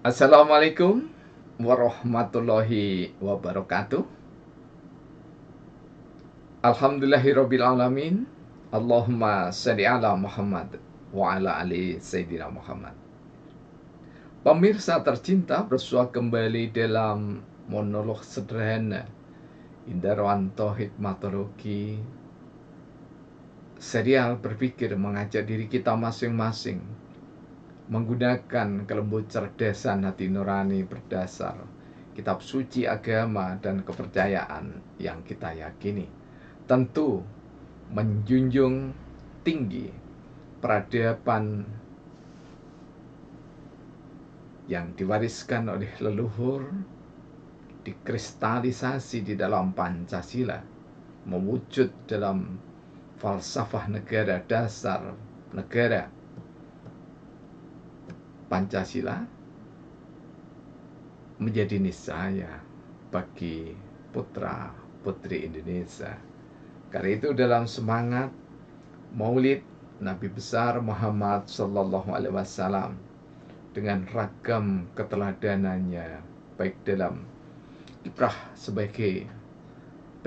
Assalamualaikum warahmatullahi wabarakatuh. Alhamdulillahirabbil alamin. Allahumma shalli ala Muhammad wa ala ali Sayyidina Muhammad. Pemirsa tercinta, bersua kembali dalam monolog sederhana Indarwanto Hikmatologi, serial berpikir mengajak diri kita masing-masing menggunakan kelembut cerdasan hati nurani berdasar kitab suci agama dan kepercayaan yang kita yakini. Tentu menjunjung tinggi peradaban yang diwariskan oleh leluhur, dikristalisasi di dalam Pancasila, mewujud dalam falsafah negara dasar negara Pancasila, menjadi niscaya bagi putra-putri Indonesia. Karena itu dalam semangat Maulid Nabi besar Muhammad sallallahu alaihi wasallam dengan ragam keteladanannya, baik dalam kiprah sebagai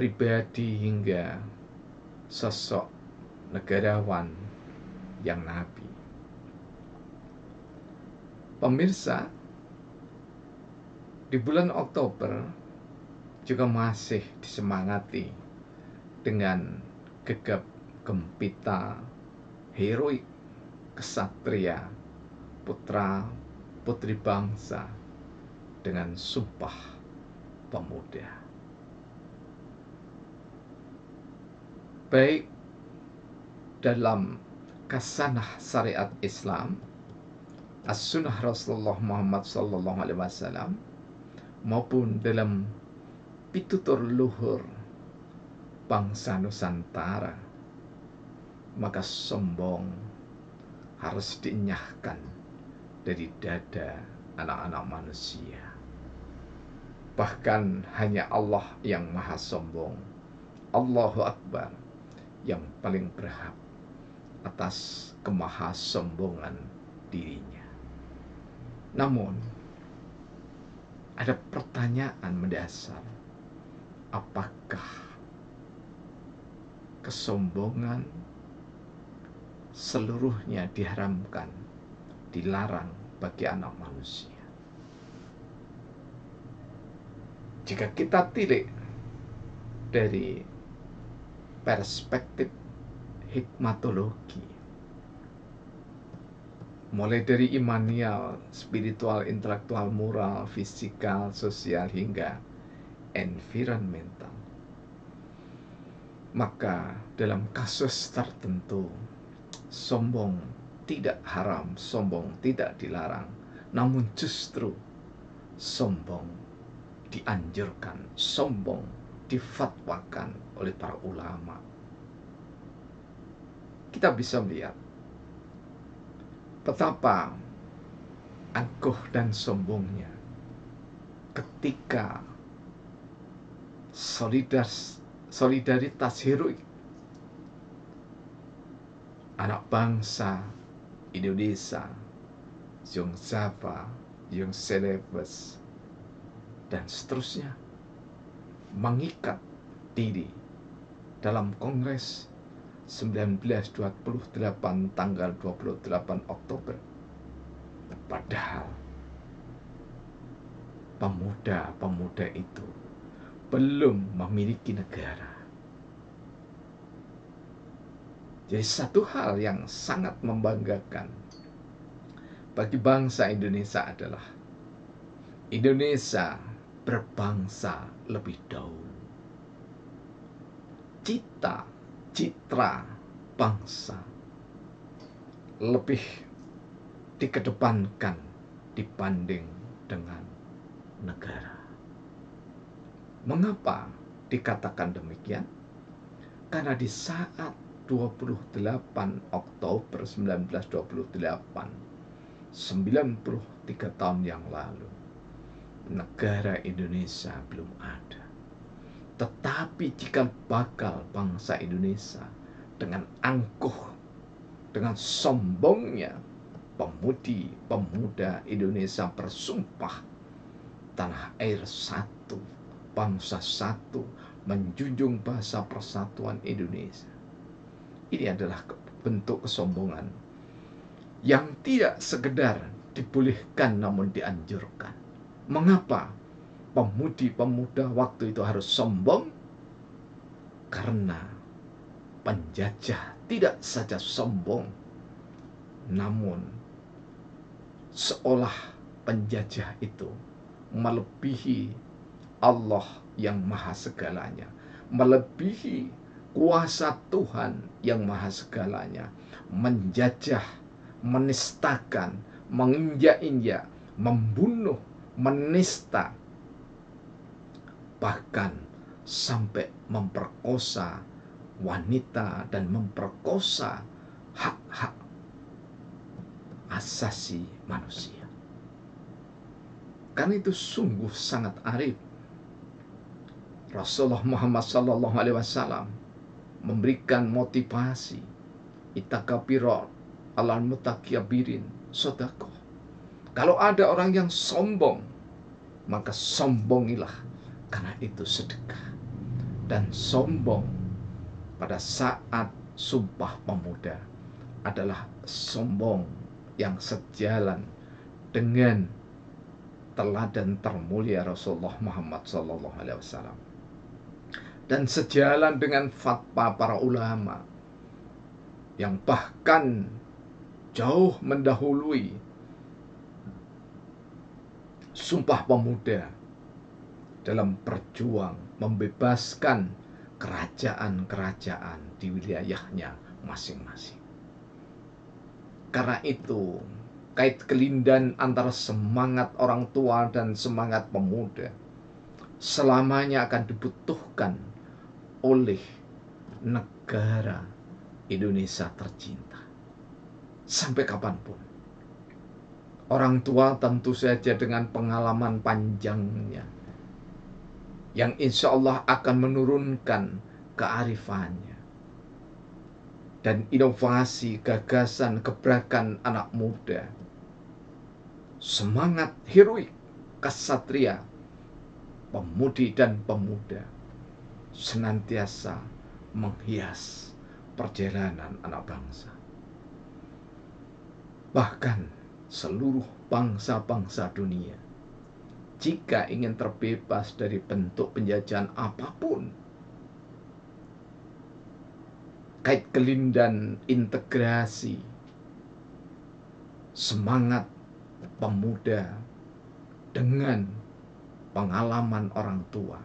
pribadi hingga sosok negarawan yang nabi. Pemirsa, di bulan Oktober juga masih disemangati dengan gegap gempita heroik kesatria putra putri bangsa dengan Sumpah Pemuda. Baik dalam kasanah syariat Islam, as-sunnah Rasulullah Muhammad sallallahu alaihi wasallam, maupun dalam pitutur luhur bangsa Nusantara, maka sombong harus dienyahkan dari dada anak-anak manusia. Bahkan hanya Allah yang maha sombong, Allahu Akbar, yang paling berhak atas kemahasombongan dirinya. Namun ada pertanyaan mendasar, apakah kesombongan seluruhnya diharamkan, dilarang bagi anak manusia? Jika kita tilik dari perspektif hikmatologi, mulai dari imanial, spiritual, intelektual, moral, fisikal, sosial, hingga environmental, maka dalam kasus tertentu sombong tidak haram, sombong tidak dilarang, namun justru sombong dianjurkan, sombong difatwakan oleh para ulama. Kita bisa melihat betapa angkuh dan sombongnya ketika solidaritas heroik anak bangsa Indonesia, Yung Zava, Yung Celebes, dan seterusnya mengikat diri dalam Kongres 1928 tanggal 28 Oktober. Padahal pemuda-pemuda itu belum memiliki negara. Jadi satu hal yang sangat membanggakan bagi bangsa Indonesia adalah Indonesia berbangsa lebih dahulu. Citra bangsa lebih dikedepankan dibanding dengan negara. Mengapa dikatakan demikian? Karena di saat 28 Oktober 1928, 93 tahun yang lalu, negara Indonesia belum ada. Tetapi jika bakal bangsa Indonesia dengan angkuh, dengan sombongnya Pemudi-pemuda Indonesia bersumpah tanah air satu, bangsa satu, menjunjung bahasa persatuan Indonesia. Ini adalah bentuk kesombongan yang tidak sekedar dibolehkan namun dianjurkan. Mengapa pemudi-pemuda waktu itu harus sombong? Karena penjajah tidak saja sombong, namun seolah penjajah itu melebihi Allah yang maha segalanya, melebihi kuasa Tuhan yang maha segalanya, menjajah, menistakan, menginjak-injak, membunuh, menista, bahkan sampai memperkosa wanita dan memperkosa hak-hak asasi manusia. Karena itu sungguh sangat arif. Rasulullah Muhammad SAW memberikan motivasi, itakabiro alal mutakiabirin sodakoh. Kalau ada orang yang sombong, maka sombongilah, karena itu sedekah. Dan sombong pada saat Sumpah Pemuda adalah sombong yang sejalan dengan teladan termulia Rasulullah Muhammad SAW, dan sejalan dengan fatwa para ulama yang bahkan jauh mendahului Sumpah Pemuda dalam berjuang membebaskan kerajaan-kerajaan di wilayahnya masing-masing. Karena itu, kait kelindan antara semangat orang tua dan semangat pemuda selamanya akan dibutuhkan oleh negara Indonesia tercinta. Sampai kapanpun. Orang tua tentu saja dengan pengalaman panjangnya, yang insya Allah akan menurunkan kearifannya dan inovasi, gagasan, gebrakan anak muda. Semangat heroik kesatria pemudi dan pemuda senantiasa menghias perjalanan anak bangsa. Bahkan seluruh bangsa-bangsa dunia, jika ingin terbebas dari bentuk penjajahan apapun, kait kelindan integrasi semangat pemuda dengan pengalaman orang tua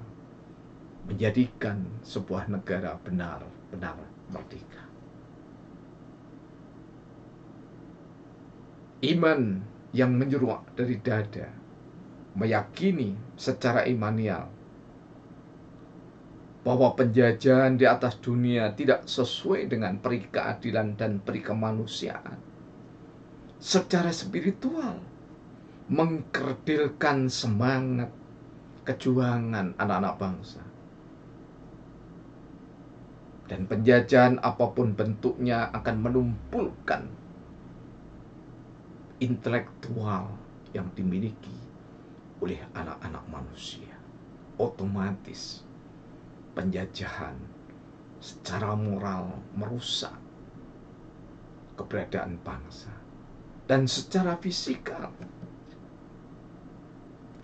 menjadikan sebuah negara benar-benar merdeka. Iman yang menyeruak dari dada, meyakini secara imanial bahwa penjajahan di atas dunia tidak sesuai dengan peri keadilan dan peri kemanusiaan. Secara spiritual, mengkerdilkan semangat kejuangan anak-anak bangsa. Dan penjajahan apapun bentuknya akan menumpulkan intelektual yang dimiliki oleh anak-anak manusia. Otomatis penjajahan secara moral merusak keberadaan bangsa. Dan secara fisikal,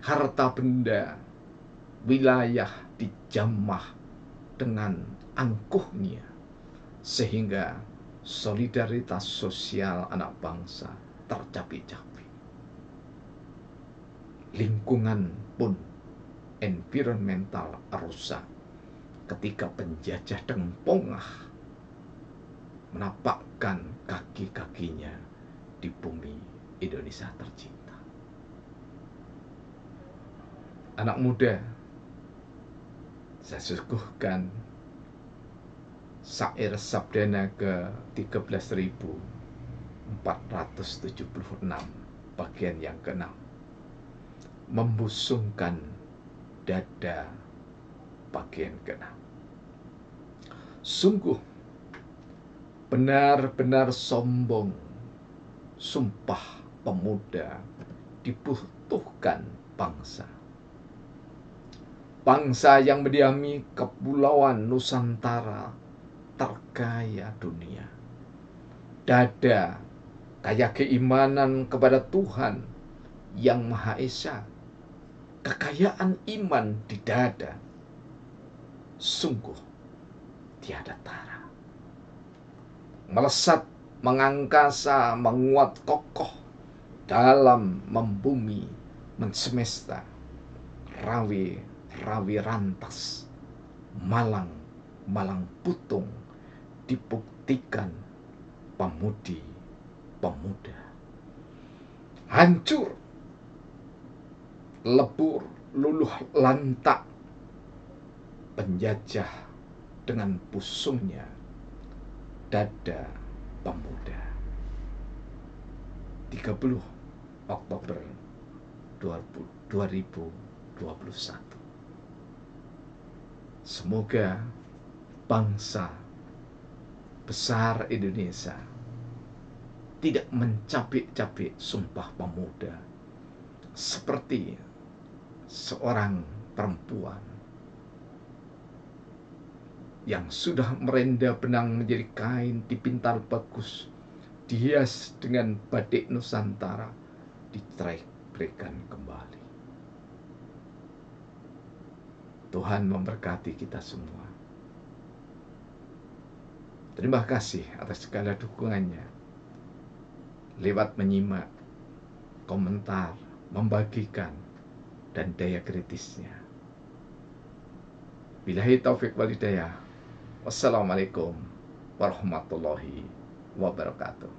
harta benda, wilayah dijamah dengan angkuhnya, sehingga solidaritas sosial anak bangsa tercapek-capek. Lingkungan pun environmental rusak ketika penjajah dengan pongah menapakkan kaki-kakinya di bumi Indonesia tercinta. Anak muda, saya suguhkan syair sabdana ke 13.476 bagian yang ke-6. Membusungkan dada bagian ke-6. Sungguh benar-benar sombong Sumpah Pemuda dibutuhkan bangsa. Bangsa yang mendiami kepulauan Nusantara terkaya dunia. Dada kaya keimanan kepada Tuhan yang Maha Esa. Kekayaan iman di dada sungguh tiada tara. Melesat, mengangkasa, menguat kokoh dalam membumi, mensemesta. Rawi rantas, malang putung dibuktikan pemudi-pemuda. Hancur, lebur, luluh lantak penjajah dengan pusungnya dada pemuda. 30 Oktober 2021. Semoga bangsa besar Indonesia tidak mencapik-capik Sumpah Pemuda seperti seorang perempuan yang sudah merenda benang menjadi kain dipintal bagus, dihias dengan batik Nusantara, dicerai-beraikan kembali. Tuhan memberkati kita semua. Terima kasih atas segala dukungannya lewat menyimak, komentar, membagikan, dan daya kritisnya. Billahi taufik wal hidayah. Wassalamualaikum warahmatullahi wabarakatuh.